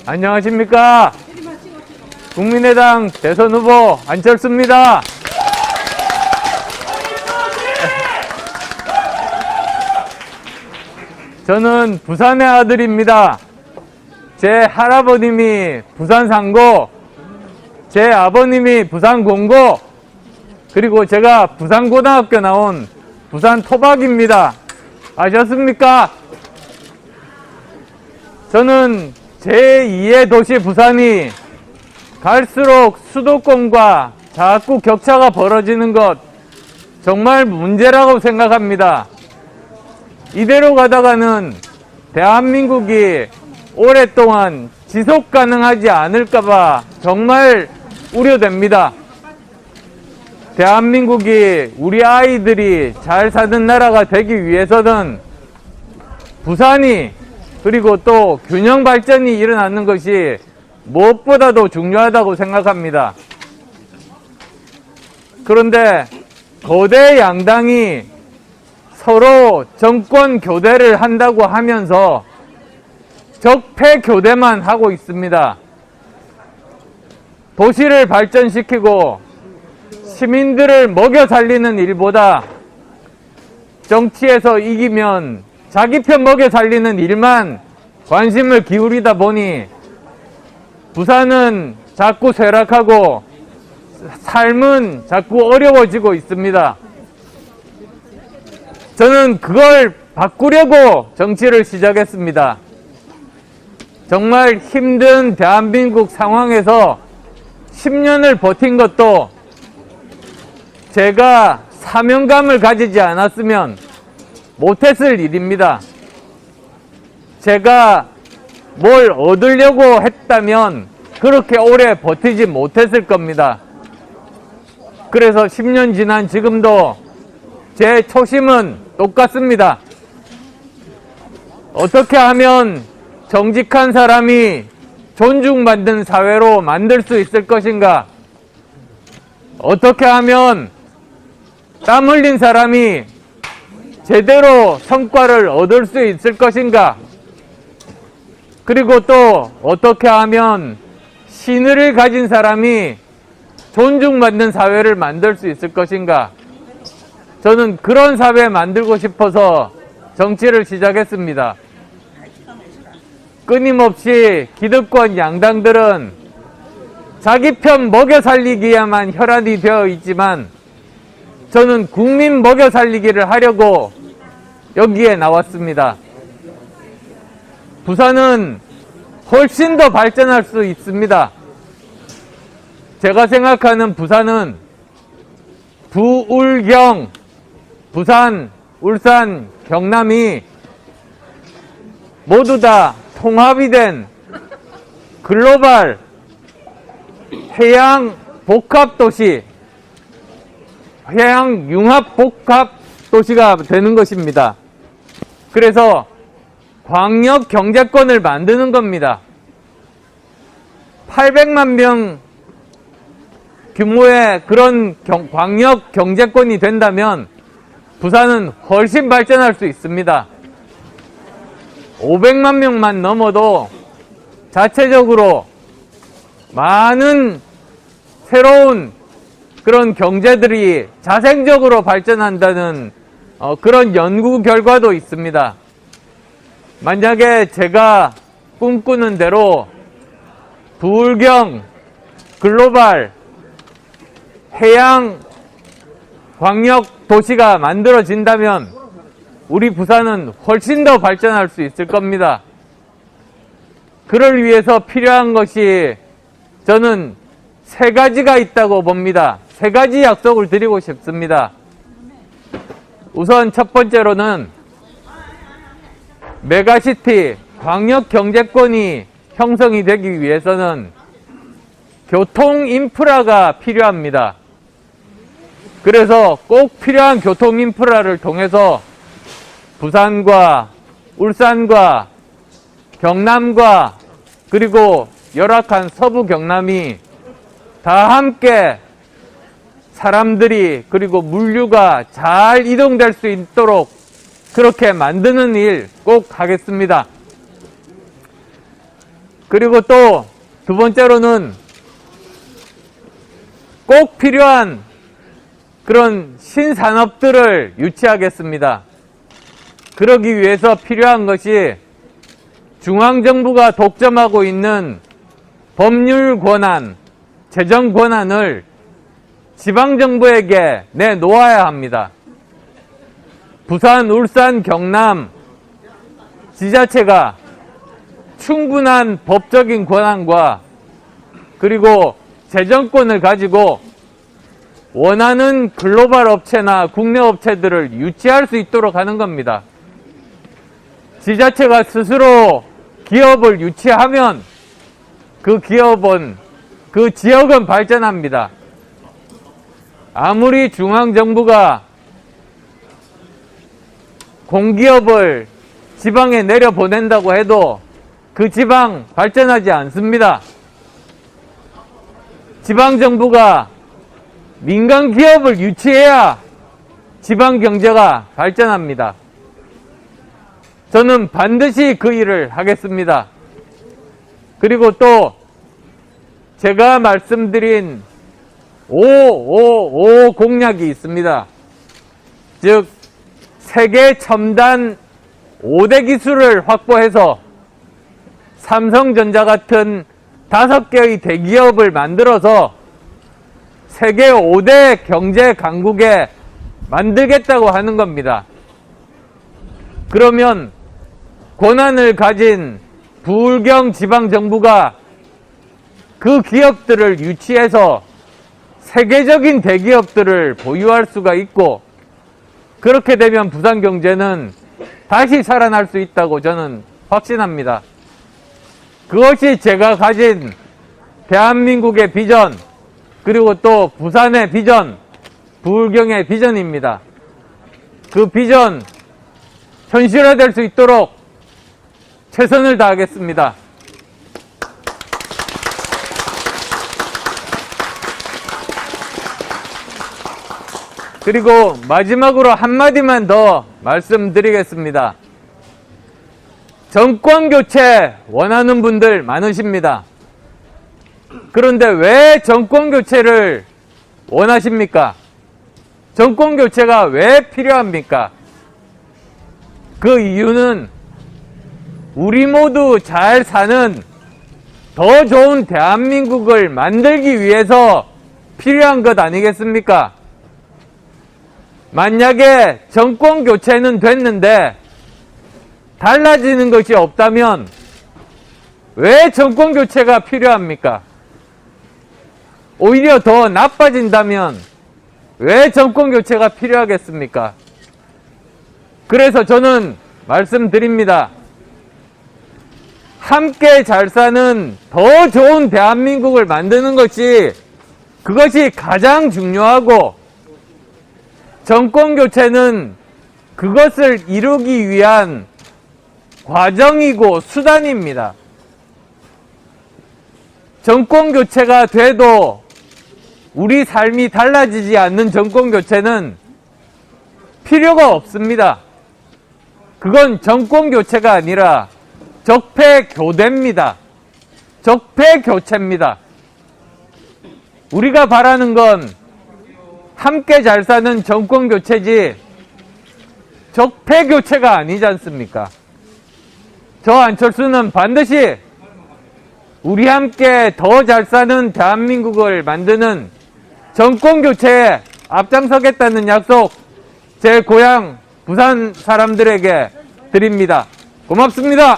안녕하십니까. 국민의당 대선 후보 안철수입니다. 저는 부산의 아들입니다. 제 할아버님이 부산 상고, 제 아버님이 부산 공고, 그리고 제가 부산고등학교 나온 부산 토박입니다. 아셨습니까? 저는 제2의 도시 부산이 갈수록 수도권과 자꾸 격차가 벌어지는 것 정말 문제라고 생각합니다. 이대로 가다가는 대한민국이 오랫동안 지속 가능하지 않을까봐 정말 우려됩니다. 대한민국이 우리 아이들이 잘 사는 나라가 되기 위해서는 부산이 그리고 또 균형 발전이 일어나는 것이 무엇보다도 중요하다고 생각합니다. 그런데 거대 양당이 서로 정권 교대를 한다고 하면서 적폐 교대만 하고 있습니다. 도시를 발전시키고 시민들을 먹여 살리는 일보다 정치에서 이기면 자기 편 먹여 살리는 일만 관심을 기울이다 보니 부산은 자꾸 쇠락하고 삶은 자꾸 어려워지고 있습니다. 저는 그걸 바꾸려고 정치를 시작했습니다. 정말 힘든 대한민국 상황에서 10년을 버틴 것도 제가 사명감을 가지지 않았으면 못했을 일입니다. 제가 뭘 얻으려고 했다면 그렇게 오래 버티지 못했을 겁니다. 그래서 10년 지난 지금도 제 초심은 똑같습니다. 어떻게 하면 정직한 사람이 존중받는 사회로 만들 수 있을 것인가? 어떻게 하면 땀 흘린 사람이 제대로 성과를 얻을 수 있을 것인가? 그리고 또 어떻게 하면 신의를 가진 사람이 존중받는 사회를 만들 수 있을 것인가? 저는 그런 사회 만들고 싶어서 정치를 시작했습니다. 끊임없이 기득권 양당들은 자기 편 먹여 살리기에만 혈안이 되어 있지만 저는 국민 먹여 살리기를 하려고 여기에 나왔습니다. 부산은 훨씬 더 발전할 수 있습니다. 제가 생각하는 부산은 부울경, 부산, 울산, 경남이 모두 다 통합이 된 글로벌 해양 복합도시, 해양 융합 복합 도시가 되는 것입니다. 그래서 광역 경제권을 만드는 겁니다. 800만 명 규모의 그런 광역 경제권이 된다면 부산은 훨씬 발전할 수 있습니다. 500만 명만 넘어도 자체적으로 많은 새로운 그런 경제들이 자생적으로 발전한다는 그런 연구 결과도 있습니다. 만약에 제가 꿈꾸는 대로 부울경 글로벌 해양 광역 도시가 만들어진다면 우리 부산은 훨씬 더 발전할 수 있을 겁니다. 그를 위해서 필요한 것이 저는 세 가지가 있다고 봅니다. 세 가지 약속을 드리고 싶습니다. 우선 첫 번째로는 메가시티 광역 경제권이 형성이 되기 위해서는 교통 인프라가 필요합니다. 그래서 꼭 필요한 교통 인프라를 통해서 부산과 울산과 경남과 그리고 열악한 서부 경남이 다 함께 사람들이 그리고 물류가 잘 이동될 수 있도록 그렇게 만드는 일 꼭 하겠습니다. 그리고 또 두 번째로는 꼭 필요한 그런 신산업들을 유치하겠습니다. 그러기 위해서 필요한 것이 중앙정부가 독점하고 있는 법률 권한, 재정 권한을 지방정부에게 내놓아야 합니다. 부산, 울산, 경남 지자체가 충분한 법적인 권한과 그리고 재정권을 가지고 원하는 글로벌 업체나 국내 업체들을 유치할 수 있도록 하는 겁니다. 지자체가 스스로 기업을 유치하면 그 기업은, 그 지역은 발전합니다. 아무리 중앙정부가 공기업을 지방에 내려보낸다고 해도 그 지방 발전하지 않습니다. 지방정부가 민간 기업을 유치해야 지방 경제가 발전합니다. 저는 반드시 그 일을 하겠습니다. 그리고 또 제가 말씀드린 555 공약이 있습니다. 즉 세계 첨단 5대 기술을 확보해서 삼성전자 같은 5개의 대기업을 만들어서 세계 5대 경제 강국에 만들겠다고 하는 겁니다. 그러면 권한을 가진 부울경 지방정부가 그 기업들을 유치해서 세계적인 대기업들을 보유할 수가 있고, 그렇게 되면 부산 경제는 다시 살아날 수 있다고 저는 확신합니다. 그것이 제가 가진 대한민국의 비전, 그리고 또 부산의 비전, 부울경의 비전입니다. 그 비전 현실화될 수 있도록 최선을 다하겠습니다. 그리고 마지막으로 한마디만 더 말씀드리겠습니다. 정권 교체 원하는 분들 많으십니다. 그런데 왜 정권 교체를 원하십니까? 정권 교체가 왜 필요합니까? 그 이유는 우리 모두 잘 사는 더 좋은 대한민국을 만들기 위해서 필요한 것 아니겠습니까? 만약에 정권 교체는 됐는데 달라지는 것이 없다면 왜 정권 교체가 필요합니까? 오히려 더 나빠진다면 왜 정권 교체가 필요하겠습니까? 그래서 저는 말씀드립니다. 함께 잘 사는 더 좋은 대한민국을 만드는 것이, 그것이 가장 중요하고, 정권 교체는 그것을 이루기 위한 과정이고 수단입니다. 정권 교체가 돼도 우리 삶이 달라지지 않는 정권 교체는 필요가 없습니다. 그건 정권 교체가 아니라 적폐 교대입니다. 적폐 교체입니다. 우리가 바라는 건 함께 잘 사는 정권 교체지 적폐 교체가 아니지 않습니까? 저 안철수는 반드시 우리 함께 더 잘 사는 대한민국을 만드는 정권 교체에 앞장서겠다는 약속, 제 고향 부산 사람들에게 드립니다. 고맙습니다.